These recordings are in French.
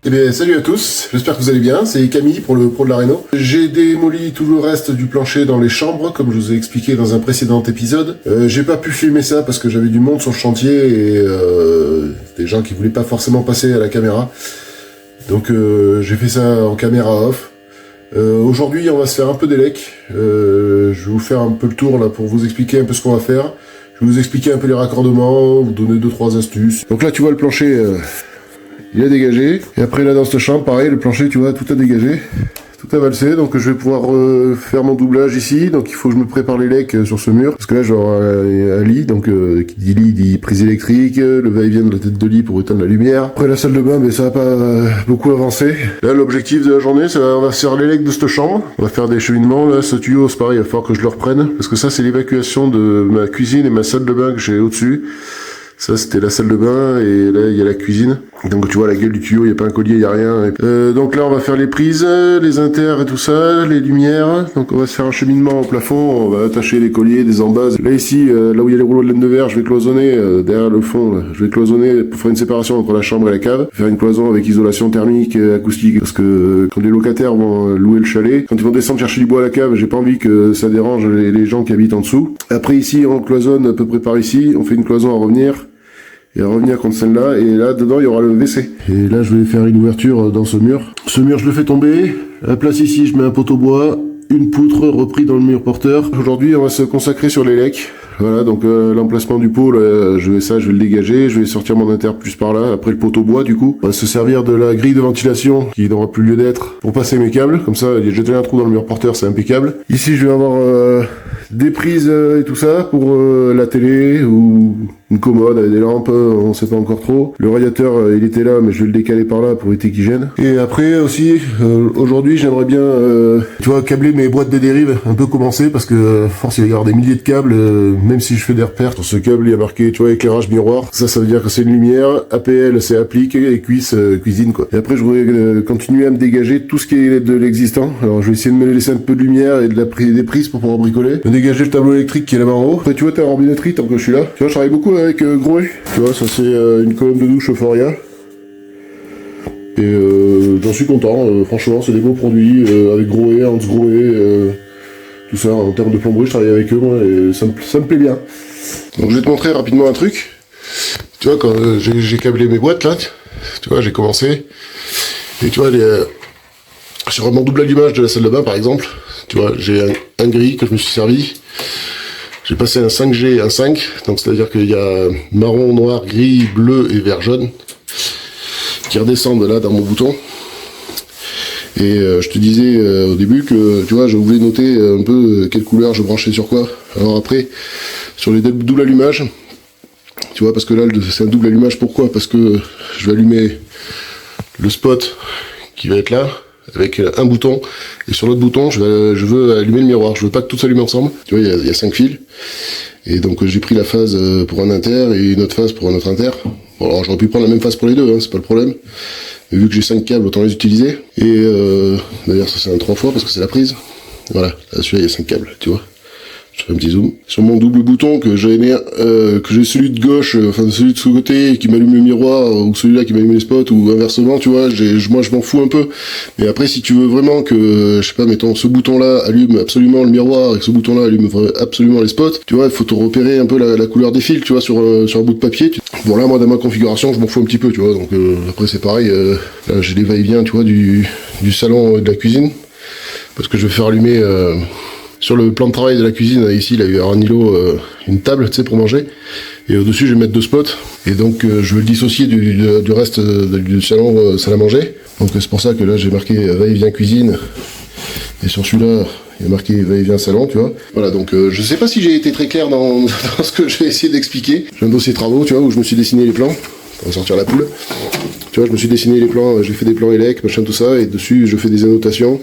Eh bien, salut à tous, j'espère que vous allez bien, c'est Camille pour le Pro de la Réno. J'ai démoli tout le reste du plancher dans les chambres, comme je vous ai expliqué dans un précédent épisode. J'ai pas pu filmer ça parce que j'avais du monde sur le chantier et des gens qui voulaient pas forcément passer à la caméra. Donc j'ai fait ça en caméra off. Aujourd'hui, on va se faire un peu d'élec. Je vais vous faire un peu le tour là pour vous expliquer un peu ce qu'on va faire. Je vais vous expliquer un peu les raccordements, vous donner 2-3 astuces. Donc là, tu vois le plancher... il a dégagé, et après là dans cette chambre, pareil, le plancher, tu vois, tout a dégagé, tout a valsé, donc je vais pouvoir faire mon doublage ici, donc il faut que je me prépare les lecs sur ce mur, parce que là j'aurai un lit, donc qui dit lit dit prise électrique, le va-et-vient de la tête de lit pour éteindre la lumière. Après la salle de bain, mais ça va pas beaucoup avancer. Là l'objectif de la journée, c'est on va faire les lecs de cette chambre, on va faire des cheminements, là ce tuyau c'est pareil, il va falloir que je le reprenne, parce que ça c'est l'évacuation de ma cuisine et ma salle de bain que j'ai au-dessus. Ça c'était la salle de bain et là il y a la cuisine. Donc tu vois la gueule du tuyau, il n'y a pas un collier, il n'y a rien. Donc là on va faire les prises, les inters et tout ça, les lumières. Donc on va se faire un cheminement au plafond, on va attacher les colliers, des embases. Là ici, là où il y a les rouleaux de laine de verre, je vais cloisonner derrière le fond. Là. Je vais cloisonner pour faire une séparation entre la chambre et la cave. Faire une cloison avec isolation thermique, acoustique. Parce que quand les locataires vont louer le chalet, quand ils vont descendre chercher du bois à la cave, j'ai pas envie que ça dérange les gens qui habitent en dessous. Après ici on cloisonne à peu près par ici, on fait une cloison à revenir. Et à revenir contre celle-là, et là dedans il y aura le WC. Et là je vais faire une ouverture dans ce mur. Ce mur je le fais tomber, à la place ici je mets un poteau bois, une poutre repris dans le mur porteur. Aujourd'hui on va se consacrer sur les lecs. Voilà, donc l'emplacement du pot, là, je vais le dégager, je vais sortir mon inter plus par là, après le poteau bois du coup. On va se servir de la grille de ventilation qui n'aura plus lieu d'être pour passer mes câbles, comme ça j'ai jeté un trou dans le mur porteur, c'est impeccable. Ici je vais avoir des prises et tout ça pour la télé ou une commode avec des lampes, on sait pas encore trop. Le radiateur il était là mais je vais le décaler par là pour éviter qu'il gêne. Et après aussi aujourd'hui j'aimerais bien tu vois câbler mes boîtes de dérive, un peu commencer parce que force il va y avoir des milliers de câbles, même si je fais des repères sur ce câble il y a marqué tu vois éclairage miroir, ça veut dire que c'est une lumière, APL c'est applique et cuisse cuisine quoi. Et après je voudrais continuer à me dégager tout ce qui est de l'existant. Alors je vais essayer de me laisser un peu de lumière et des prises pour pouvoir bricoler. Me dégager le tableau électrique qui est là-bas en haut. Après tu vois t'as la robinetterie tant que je suis là. Tu vois je travaille beaucoup avec Groé. Tu vois ça c'est une colonne de douche Euphoria. Et j'en suis content, franchement c'est des beaux produits avec Groé, Hans Groé, tout ça en termes de plomberie je travaille avec eux moi et ça me plaît bien. Donc je vais te montrer rapidement un truc. Tu vois quand j'ai câblé mes boîtes là, tu vois j'ai commencé et tu vois sur mon double allumage de la salle de bain par exemple, tu vois j'ai un gris que je me suis servi. J'ai passé un 5G, un 5, donc c'est-à-dire qu'il y a marron, noir, gris, bleu et vert jaune qui redescendent là dans mon bouton. Et je te disais au début que tu vois je voulais noter un peu quelle couleur je branchais sur quoi. Alors après sur les doubles allumages, tu vois parce que là c'est un double allumage, pourquoi? Parce que je vais allumer le spot qui va être là avec un bouton et sur l'autre bouton je veux allumer le miroir, je veux pas que tout s'allume ensemble. Tu vois il y a 5 fils et donc j'ai pris la phase pour un inter et une autre phase pour un autre inter. Bon, alors j'aurais pu prendre la même phase pour les deux, hein, c'est pas le problème. Mais vu que j'ai 5 câbles, autant les utiliser. Et d'ailleurs ça c'est un 3 fois parce que c'est la prise. Voilà, là celui-là il y a 5 câbles, tu vois. Je fais un petit zoom. Sur mon double bouton que j'ai celui de gauche, enfin celui de ce côté qui m'allume le miroir, ou celui-là qui m'allume les spots, ou inversement, tu vois, moi je m'en fous un peu. Mais après si tu veux vraiment que, je sais pas, mettons, ce bouton-là allume absolument le miroir, et que ce bouton-là allume absolument les spots, tu vois, il faut te repérer un peu la couleur des fils, tu vois, sur un bout de papier. Bon là, moi dans ma configuration, je m'en fous un petit peu, tu vois, donc après c'est pareil, là j'ai les va-et-vient, tu vois, du salon et de la cuisine, parce que je vais faire allumer... Sur le plan de travail de la cuisine, ici, il y a un îlot, une table, tu sais, pour manger. Et au-dessus, je vais mettre 2 spots. Et donc, je vais le dissocier du reste du salon, salle à manger. Donc, c'est pour ça que là, j'ai marqué va-et-vient cuisine. Et sur celui-là, il y a marqué va-et-vient salon, tu vois. Voilà, donc, je sais pas si j'ai été très clair dans ce que je vais essayer d'expliquer. J'ai un dossier travaux, tu vois, où je me suis dessiné les plans. On va sortir la poule. Tu vois, je me suis dessiné les plans, j'ai fait des plans élec, machin, tout ça, et dessus, je fais des annotations.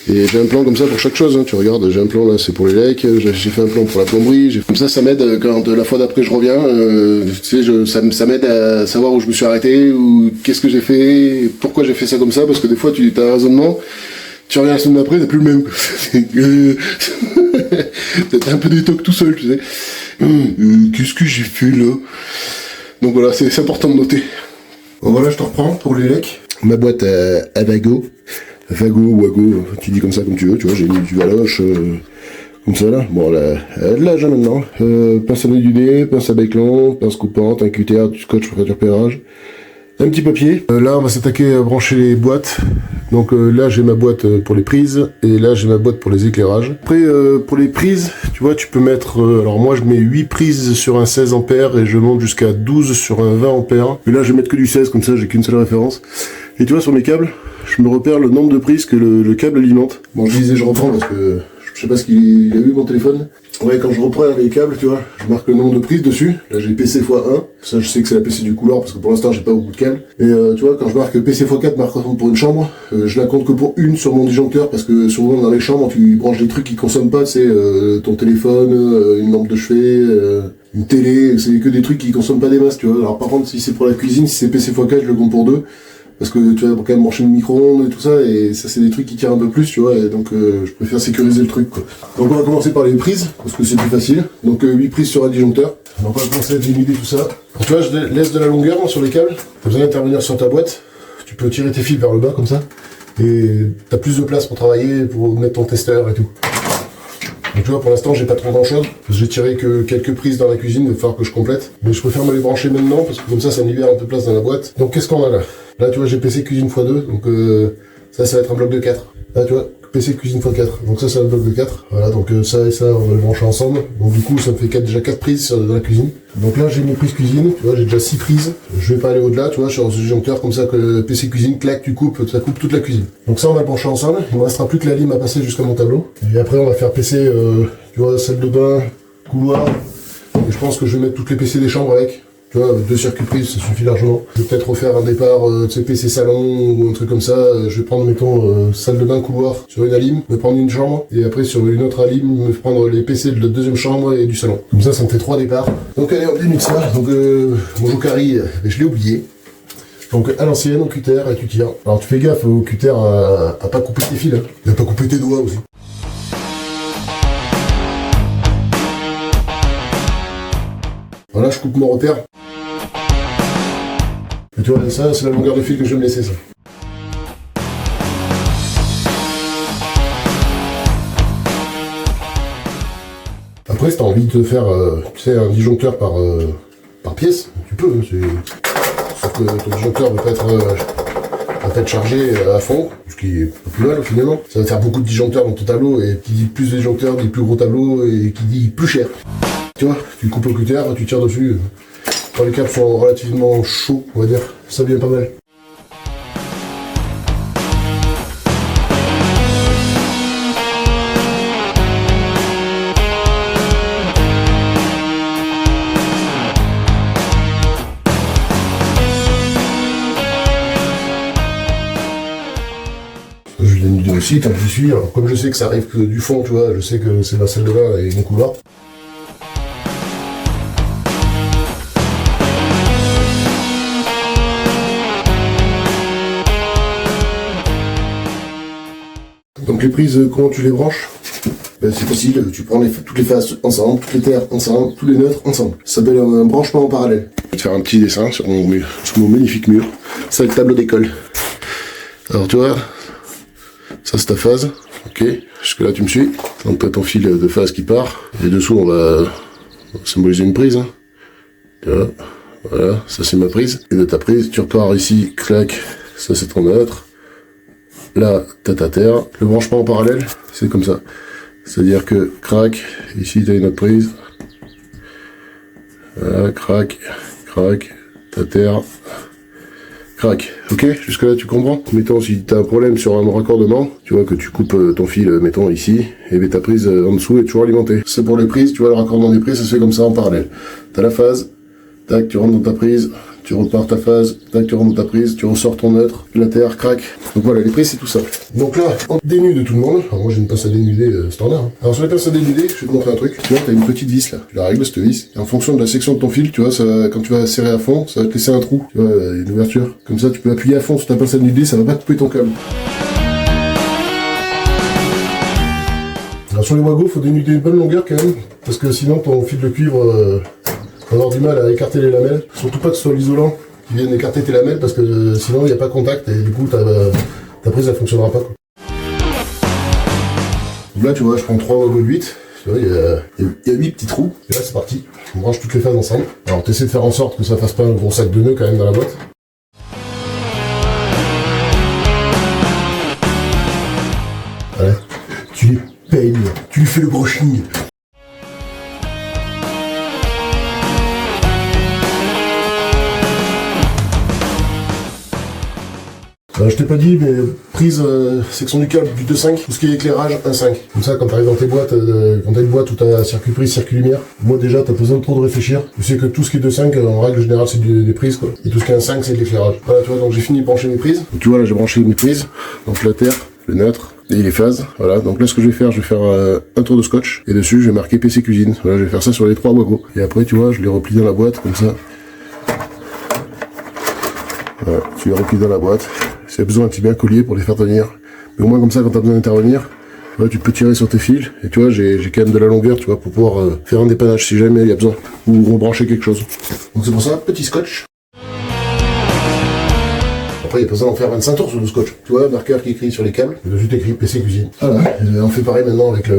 Et j'ai un plan comme ça pour chaque chose, hein. Tu regardes, j'ai un plan là, c'est pour l'élec, j'ai fait un plan pour la plomberie. Comme ça m'aide quand la fois d'après je reviens, tu sais, ça m'aide à savoir où je me suis arrêté, ou qu'est-ce que j'ai fait, pourquoi j'ai fait ça comme ça, parce que des fois, tu as un raisonnement, tu reviens la semaine d'après, t'as plus le même. T'as un peu des tocs tout seul, tu sais. Qu'est-ce que j'ai fait là? Donc voilà, c'est important de noter. Bon voilà, je te reprends pour les lecs. ma boîte à Vago, ou Wago, tu dis comme ça comme tu veux, tu vois, j'ai mis du valoche, comme ça là. Bon, là, là j'ai maintenant, pince à nez du nez, pince à bec long, pince coupante, un cutter, du scotch pour faire du repérage, un petit papier. Là, on va s'attaquer à brancher les boîtes. Donc là, j'ai ma boîte pour les prises, et là, j'ai ma boîte pour les éclairages. Après, pour les prises, tu vois, tu peux mettre... alors moi, je mets 8 prises sur un 16 ampères, et je monte jusqu'à 12 sur un 20 ampères. Et là, je vais mettre que du 16, comme ça, j'ai qu'une seule référence. Et tu vois, sur mes câbles, je me repère le nombre de prises que le câble alimente. Bon, je disais, je reprends, parce que je sais pas ce qu'il a eu, mon téléphone. Ouais, quand je reprends les câbles, tu vois, je marque le nombre de prises dessus. Là, j'ai PC x 1. Ça, je sais que c'est la PC du couloir, parce que pour l'instant, j'ai pas beaucoup de câbles. Et tu vois, quand je marque PC x 4, marque pour une chambre, je la compte que pour une sur mon disjoncteur, parce que souvent, dans les chambres, tu branches des trucs qui consomment pas, c'est ton téléphone, une lampe de chevet, une télé, c'est que des trucs qui consomment pas des masses, tu vois. Alors par contre, si c'est pour la cuisine, si c'est PC x 4, je le compte pour 2. Parce que tu vas quand même brancher le micro-ondes et tout ça, et ça c'est des trucs qui tirent un peu plus, tu vois, et donc je préfère sécuriser le truc, quoi. Donc on va commencer par les prises, parce que c'est plus facile. Donc 8 prises sur un disjoncteur. Donc on va commencer à dénuder tout ça. Donc tu vois, je laisse de la longueur moi, sur les câbles. T'as besoin d'intervenir sur ta boîte. Tu peux tirer tes fils vers le bas comme ça. Et t'as plus de place pour travailler, pour mettre ton testeur et tout. Donc tu vois, pour l'instant, j'ai pas trop grand chose. J'ai tiré que quelques prises dans la cuisine, il va falloir que je complète. Mais je préfère me les brancher maintenant, parce que comme ça me libère un peu de place dans la boîte. Donc qu'est-ce qu'on a là? Là, tu vois, j'ai PC cuisine x2, donc ça va être un bloc de 4. Là, tu vois, PC cuisine x4, donc ça c'est un bloc de 4. Voilà, donc ça et ça, on va le brancher ensemble. Donc du coup, ça me fait déjà 4 prises dans la cuisine. Donc là, j'ai mes prises cuisine, tu vois, j'ai déjà 6 prises. Je vais pas aller au-delà, tu vois, sur ce disjoncteur comme ça, que PC cuisine, clac, ça coupe toute la cuisine. Donc ça, on va le brancher ensemble. Il me restera plus que la lime à passer jusqu'à mon tableau. Et après, on va faire PC, tu vois, salle de bain, couloir. Et je pense que je vais mettre toutes les PC des chambres avec. Tu vois, 2 circuits prises, ça suffit largement. Je vais peut-être refaire un départ, tu sais, PC salon ou un truc comme ça. Je vais prendre, mettons, salle de bain, couloir sur une alim, me prendre une chambre, et après sur une autre alim, me prendre les PC de la deuxième chambre et du salon. Comme ça me fait 3 départs. Donc allez, on démute ça. Donc mon Jokari, je l'ai oublié. Donc à l'ancienne, au cutter, et tu tires. Alors tu fais gaffe au cutter à pas couper tes fils, hein. Et à pas couper tes doigts aussi. Voilà, je coupe mon repère. Et tu vois, ça, c'est la longueur de fil que je vais me laisser, ça. Après, si t'as envie de faire, tu sais, un disjoncteur par pièce, tu peux. Sauf que ton disjoncteur ne va pas être chargé à fond, ce qui est pas plus mal, finalement. Ça va faire beaucoup de disjoncteurs dans ton tableau, et qui dit plus de disjoncteurs, dit plus gros tableau, et qui dit plus cher. Tu vois, tu coupes le cutter, tu tires dessus. Quand les câbles sont relativement chauds, on va dire, ça vient pas mal. Je l'ai nudé aussi, tant que j'y suis. Alors, comme je sais que ça arrive que du fond, tu vois, je sais que c'est ma salle de bain et mon couloir. Donc les prises, comment tu les branches? Ben, c'est facile, tu prends toutes les phases ensemble, toutes les terres ensemble, tous les neutres ensemble. Ça s'appelle un branchement en parallèle. Je vais te faire un petit dessin sur mon magnifique mur. C'est le tableau d'école. Alors tu vois, ça c'est ta phase, ok, jusque là tu me suis. Donc t'as ton fil de phase qui part, et dessous on va symboliser une prise. Hein. Tu vois, voilà, ça c'est ma prise. Et de ta prise, tu repars ici, clac, ça c'est ton neutre. Là, t'as ta terre. Le branchement en parallèle, c'est comme ça. C'est-à-dire que, crac, ici t'as une autre prise. Voilà, crac, ta terre. Crac, ok, jusque là tu comprends. Mettons, si t'as un problème sur un raccordement, tu vois que tu coupes ton fil, mettons ici, et ta prise en dessous est toujours alimentée. C'est pour les prises, tu vois, le raccordement des prises, ça se fait comme ça en parallèle. T'as la phase, tac, tu rentres dans ta prise, tu repars ta phase, tac, tu rentres dans ta prise, tu ressors ton neutre, la terre, crac. Donc voilà, les prises c'est tout ça. Donc là, on dénude tout le monde. Alors moi j'ai une pince à dénuder standard. Hein. Alors sur les pinces à dénuder, je vais te montrer un truc. Tu vois, t'as une petite vis là. Tu la règles cette vis. Et en fonction de la section de ton fil, tu vois, ça, quand tu vas serrer à fond, ça va te laisser un trou. Tu vois, une ouverture. Comme ça, tu peux appuyer à fond sur ta pince à dénuder, ça va pas couper ton câble. Alors sur les Wago, faut dénuder une bonne longueur quand même. Parce que sinon ton fil de cuivre... on va avoir du mal à écarter les lamelles, surtout pas que ce soit l'isolant qui viennent écarter tes lamelles parce que sinon il n'y a pas de contact et du coup ta prise elle fonctionnera pas, quoi. Donc là tu vois, je prends 3 wagons de 8, tu vois, il y a 8 petits trous, et là c'est parti, on branche toutes les phases ensemble. Alors t'essaies de faire en sorte que ça fasse pas un gros sac de nœuds quand même dans la boîte. Voilà, tu les peignes, tu lui fais le brushing. Je t'ai pas dit, mais prise section du câble du 2.5, tout ce qui est éclairage 1.5. Comme ça, quand t'arrives dans tes boîtes, quand t'as une boîte où t'as circuit prise, circuit lumière, moi déjà t'as pas besoin de trop de réfléchir. Tu sais que tout ce qui est 2.5, en règle générale, c'est des prises, quoi. Et tout ce qui est 1.5, c'est de l'éclairage. Voilà, tu vois, donc j'ai fini de brancher mes prises. Donc, tu vois, là j'ai branché mes prises, donc la terre, le neutre et les phases. Voilà, donc là ce que je vais faire un tour de scotch et dessus je vais marquer PC cuisine. Voilà, je vais faire ça sur les 3 wagos. Et après, tu vois, je les replie dans la boîte comme ça. Voilà, tu les replies dans la boîte. Si tu as besoin un petit bien collier pour les faire tenir. Mais au moins comme ça, quand tu as besoin d'intervenir, tu peux tirer sur tes fils. Et tu vois, j'ai quand même de la longueur, tu vois, pour pouvoir faire un dépannage si jamais il y a besoin. Ou rebrancher quelque chose. Donc c'est pour ça, petit scotch. Après, il n'y a pas besoin d'en faire 25 tours sur le scotch. Tu vois, marqueur qui est écrit sur les câbles. Et dessus, écrit PC cuisine. Voilà. Et on fait pareil maintenant avec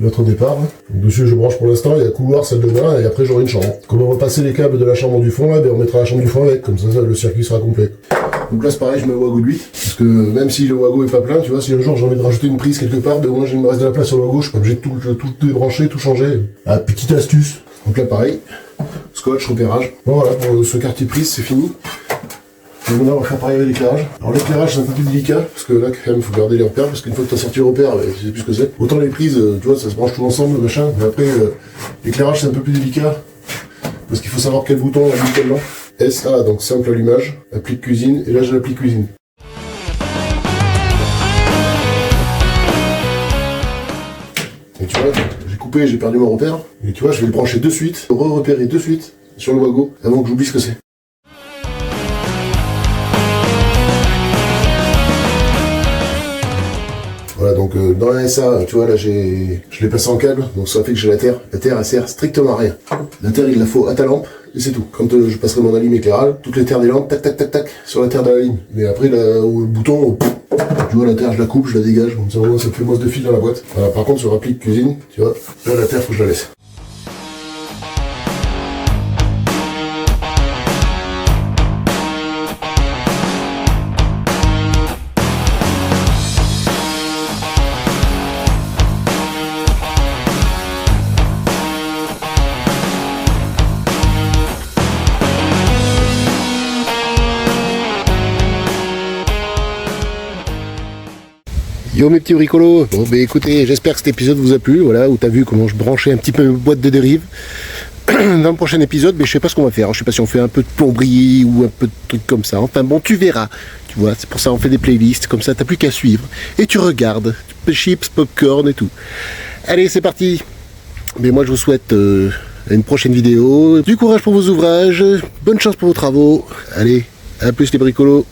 l'autre départ. Donc dessus, je branche pour l'instant. Il y a couloir, salle de bain, et après, j'aurai une chambre. Comme on va passer les câbles de la chambre du fond, là, ben, on mettra la chambre du fond avec. Comme ça, le circuit sera complet. Donc là, c'est pareil, je mets le wago de 8. Parce que même si le wago est pas plein, tu vois, si un jour j'ai envie de rajouter une prise quelque part, ben, au moins, il me reste de la place sur le wago. Je suis pas obligé de tout débrancher, tout changer. Ah, petite astuce. Donc là, pareil. Scotch, repérage. Bon, voilà, pour ce quartier prise, c'est fini. Et maintenant, on va faire pareil avec l'éclairage. Alors l'éclairage, c'est un peu plus délicat, parce que là, quand même, faut garder les repères, parce qu'une fois que tu as sorti le repère, tu sais plus ce que c'est. Autant les prises, tu vois, ça se branche tout ensemble, machin. Mais après, l'éclairage, c'est un peu plus délicat, parce qu'il faut savoir quel bouton allume quelle lampe. SA, donc simple allumage, appli de cuisine, et là, j'ai l'appli cuisine. Et tu vois, j'ai coupé, j'ai perdu mon repère, et tu vois, je vais le brancher de suite, repérer de suite sur le wago, avant que j'oublie ce que c'est. Voilà, donc dans la SA, tu vois, là je l'ai passé en câble, donc ça fait que j'ai la terre. La terre, elle sert strictement à rien. La terre, il la faut à ta lampe, et c'est tout. Quand je passerai mon alim éclairage, toutes les terres des lampes, tac, tac, tac, tac, sur la terre de la ligne. Mais après, là, au bouton, tu vois, la terre, je la coupe, je la dégage, comme ça, ça me fait moisse de fil dans la boîte. Voilà, par contre, sur l'applique cuisine, tu vois, là, la terre, faut que je la laisse. Yo mes petits bricolos, bon bah écoutez, j'espère que cet épisode vous a plu, voilà, où t'as vu comment je branchais un petit peu une boîte de dérive. Dans le prochain épisode, mais je sais pas ce qu'on va faire, je sais pas si on fait un peu de plomberie ou un peu de trucs comme ça, enfin bon tu verras, tu vois, c'est pour ça on fait des playlists, comme ça t'as plus qu'à suivre, et tu regardes, chips, popcorn et tout. Allez c'est parti, mais moi je vous souhaite une prochaine vidéo, du courage pour vos ouvrages, bonne chance pour vos travaux, allez, à plus les bricolos.